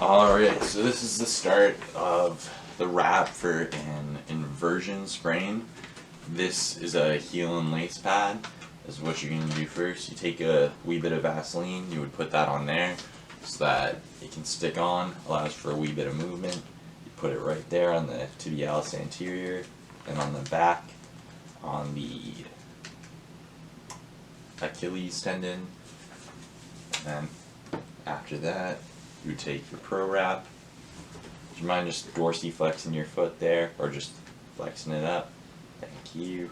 Alright, so this is the start of the wrap for an inversion sprain. This is a heel and lace pad. This is what you're going to do first. You take a wee bit of Vaseline, you would put that on there so that it can stick on, allows for a wee bit of movement. You put it right there on the tibialis anterior, and on the back, on the Achilles tendon, and then after that you take your pro wrap. Do you mind just dorsiflexing your foot there, or just flexing it up? Thank you.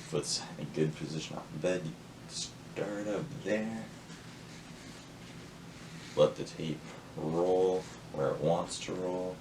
Foot's in a good position off the bed. You start up there. Let the tape roll where it wants to roll.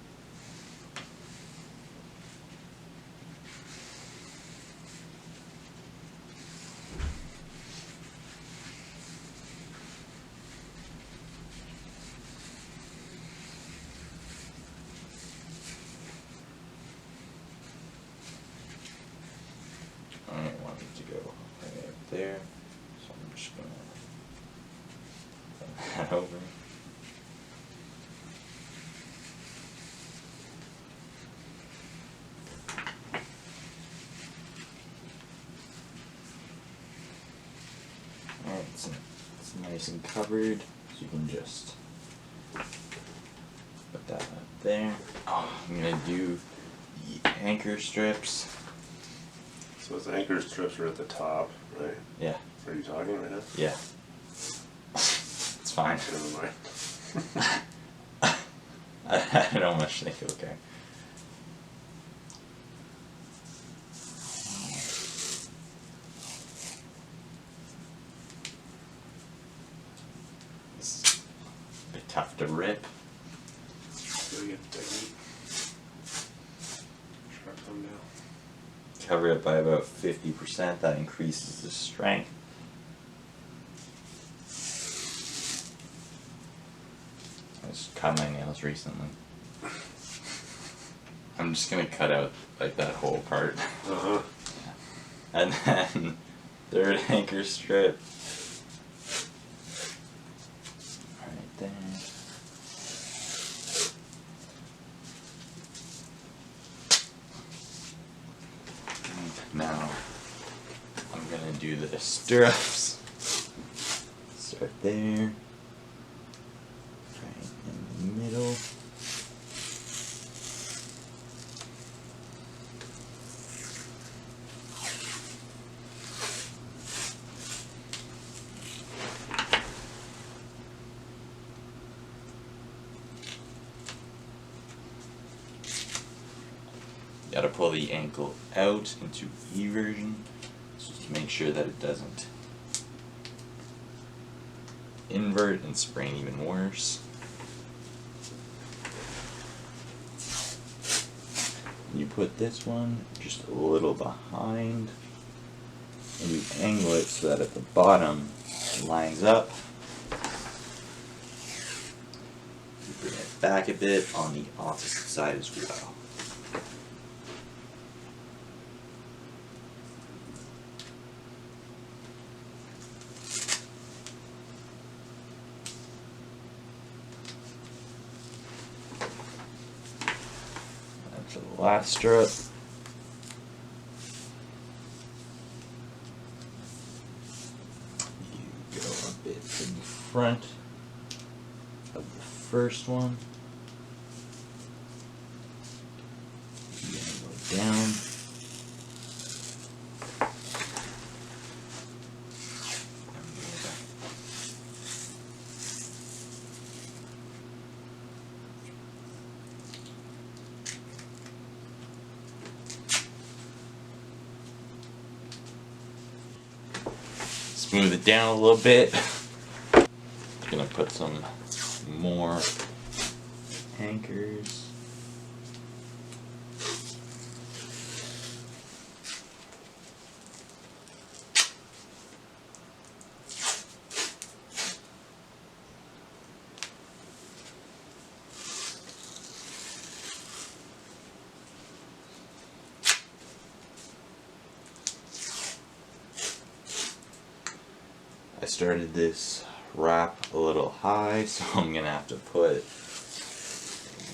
I want it to go right up there, so I'm just going to turn that over. Alright, it's nice and covered, so you can just put that up there. Oh, I'm going to do the anchor strips. So those anchor strips are at the top, right? Yeah. Are you talking right now? Yeah. It's fine. Never mind. I don't much think, okay. It's a bit tough to rip. Gotta get the technique. Try to come down. Cover it by about 50%, that increases the strength. I just cut my nails recently. I'm just gonna cut out like that whole part. Uh-huh. And then third anchor strip. Right there. Now, I'm gonna do the stirrups. Start there. Right in the middle. You gotta pull the ankle out into eversion, just to make sure that it doesn't invert and sprain even worse. You put this one just a little behind, and you angle it so that at the bottom it lines up. You bring it back a bit on the opposite side as well. To the last strip. You go a bit to the front of the first one. You go down. Smooth it down a little bit. Gonna put some more anchors. I started this wrap a little high, so I'm gonna have to put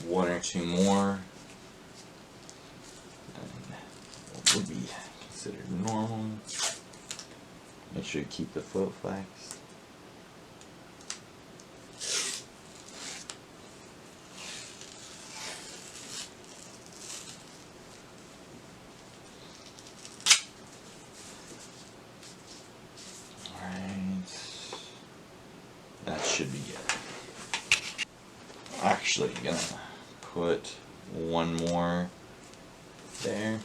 one or two more. And what would be considered normal. Make sure you keep the foot flexed. That should be it. Actually, I'm gonna put one more there.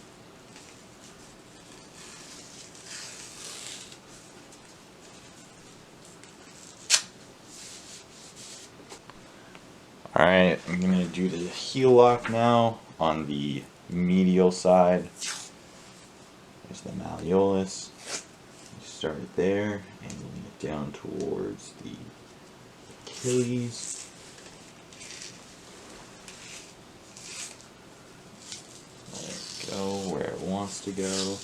Alright, I'm gonna do the heel lock now on the medial side. There's the malleolus. You start there, angling it down towards the Achilles. Let it go where it wants to go.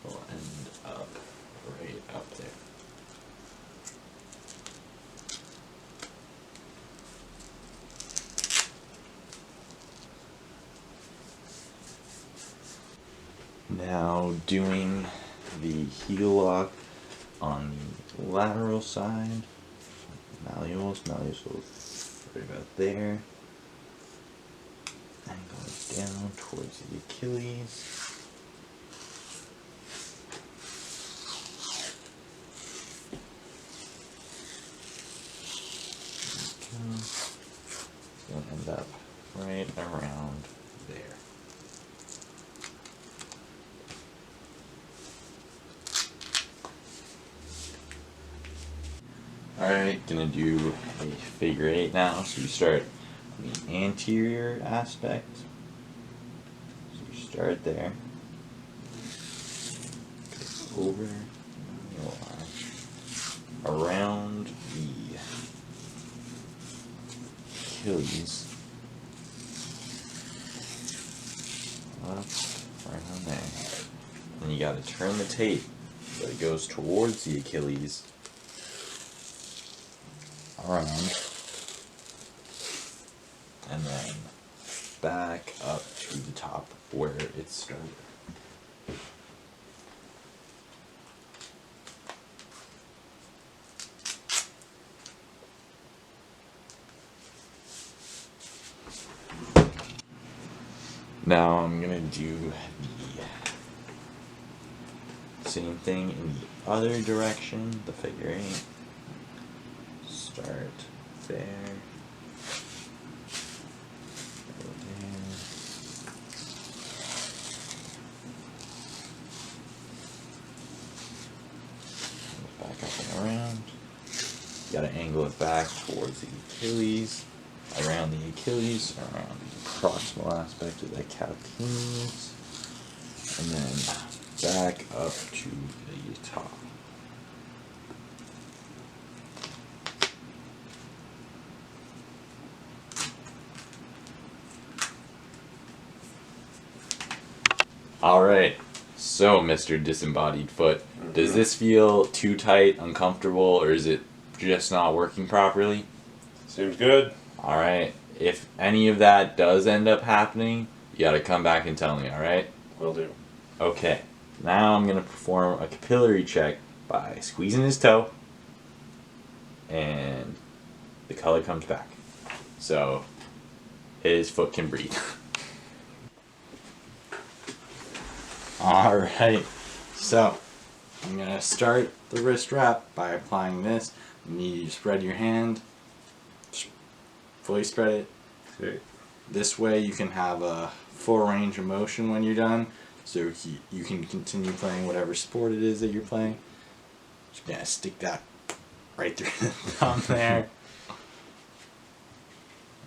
It'll end up right up there. Now doing the heel lock on the lateral side. Malleolus right about there. And goes down towards the Achilles. It's going to end up right around there. Alright, gonna do a figure eight now. So you start the anterior aspect. So you start there. Go over around the Achilles. Up around there. And you gotta turn the tape so it goes towards the Achilles. Around, and then back up to the top where it started. Now I'm gonna do the same thing in the other direction, the figure eight. Start there. Go there. Back up and around. You gotta angle it back towards the Achilles, around the Achilles, around the proximal aspect of the calcaneus, and then back up to the top. Alright, so Mr. Disembodied Foot, does this feel too tight, uncomfortable, or is it just not working properly? Seems good. Alright, if any of that does end up happening, you gotta come back and tell me, alright? Will do. Okay, now I'm gonna perform a capillary check by squeezing his toe, and the color comes back. So, his foot can breathe. Alright, so I'm going to start the wrist wrap by applying this. You need to spread your hand, fully spread it. Okay. This way you can have a full range of motion when you're done, so you can continue playing whatever sport it is that you're playing. Just going to stick that right through the thumb there.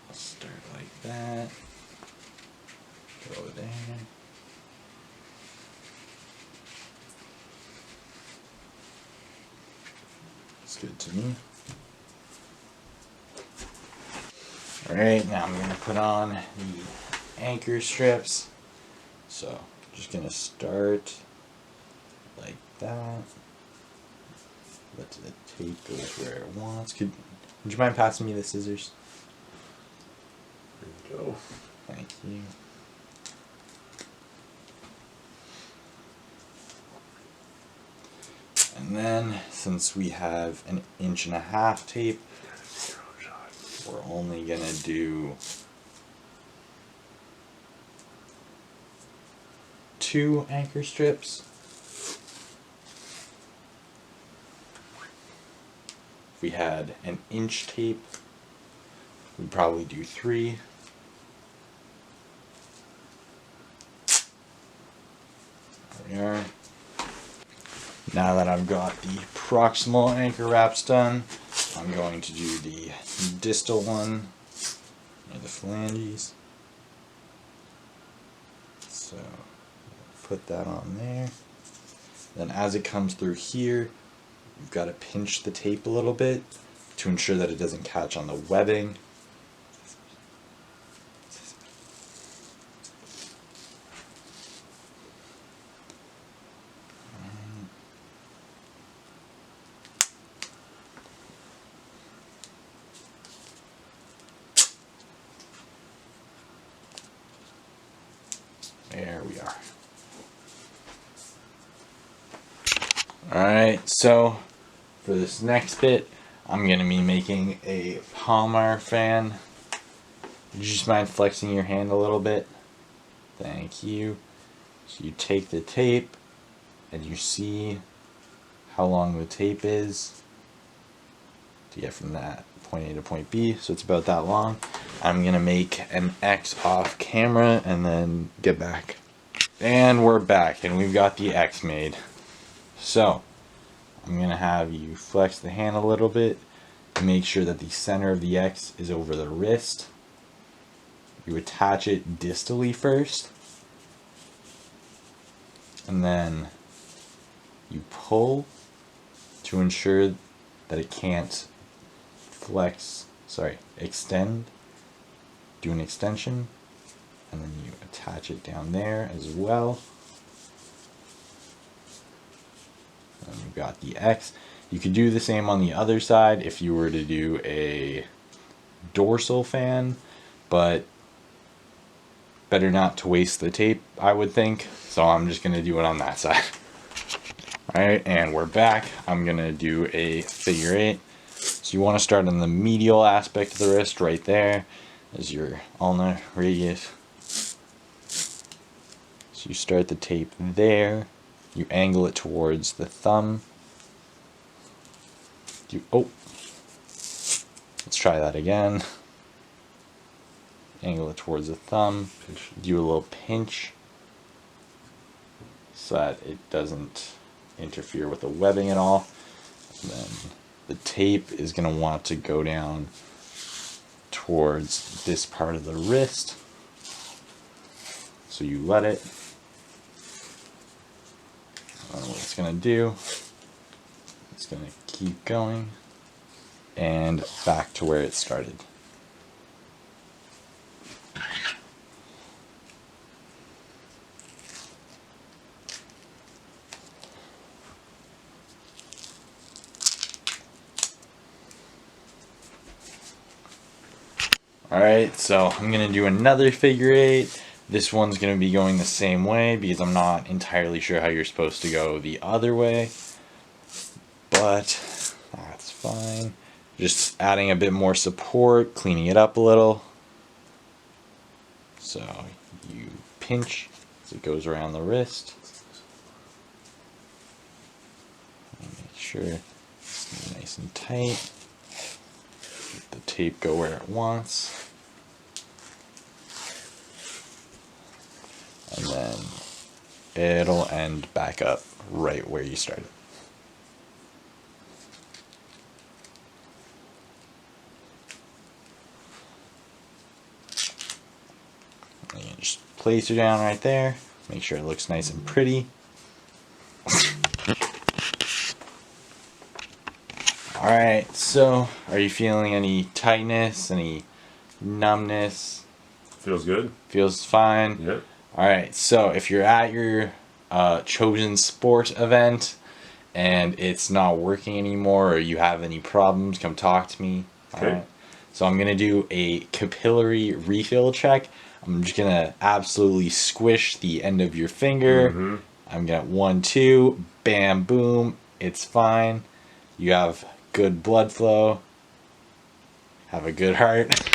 I'll start like that. Go there. Good to me. Alright, now I'm going to put on the anchor strips. So, just going to start like that. let the tape go where it wants. Would you mind passing me the scissors? There you go. Thank you. And then, since we have an 1.5 inch tape, we're only gonna do 2 anchor strips. If we had an 1 inch tape, we'd probably do 3. There we are. Now that I've got the proximal anchor wraps done, I'm going to do the distal one near the phalanges. So put that on there. Then as it comes through here, you've got to pinch the tape a little bit to ensure that it doesn't catch on the webbing. There we are. Alright, so for this next bit, I'm going to be making a Palmar fan. Would you just mind flexing your hand a little bit? Thank you. So you take the tape and you see how long the tape is to get from that point A to point B. So it's about that long. I'm going to make an X off camera and then get back. And we're back and we've got the X made. So I'm going to have you flex the hand a little bit and make sure that the center of the X is over the wrist. You attach it distally first. And then you pull to ensure that it can't extend. Do an extension, and then you attach it down there as well. And you've got the X. You could do the same on the other side if you were to do a dorsal fan, but better not to waste the tape, I would think. So I'm just going to do it on that side. Alright, and we're back. I'm going to do a figure 8. So you want to start on the medial aspect of the wrist right there as your ulnar radius. So you start the tape there. You angle it towards the thumb. Let's try that again. Angle it towards the thumb. Do a little pinch so that it doesn't interfere with the webbing at all. And then the tape is going to want to go down towards this part of the wrist. So you let it. What it's going to do, it's going to keep going and back to where it started. Alright, so I'm going to do another figure 8. This one's going to be going the same way because I'm not entirely sure how you're supposed to go the other way. But that's fine. Just adding a bit more support, cleaning it up a little. So you pinch as it goes around the wrist. And make sure it's nice and tight. Let the tape go where it wants. And then it'll end back up right where you started. And you just place her down right there. Make sure it looks nice and pretty. Alright, so are you feeling any tightness, any numbness? Feels good. Feels fine? Yep. Alright, so if you're at your chosen sport event and it's not working anymore, or you have any problems, come talk to me. Okay. Alright? So I'm gonna do a capillary refill check. I'm just gonna absolutely squish the end of your finger. Mm-hmm. I'm gonna 1, 2, bam, boom. It's fine. You have good blood flow. Have a good heart.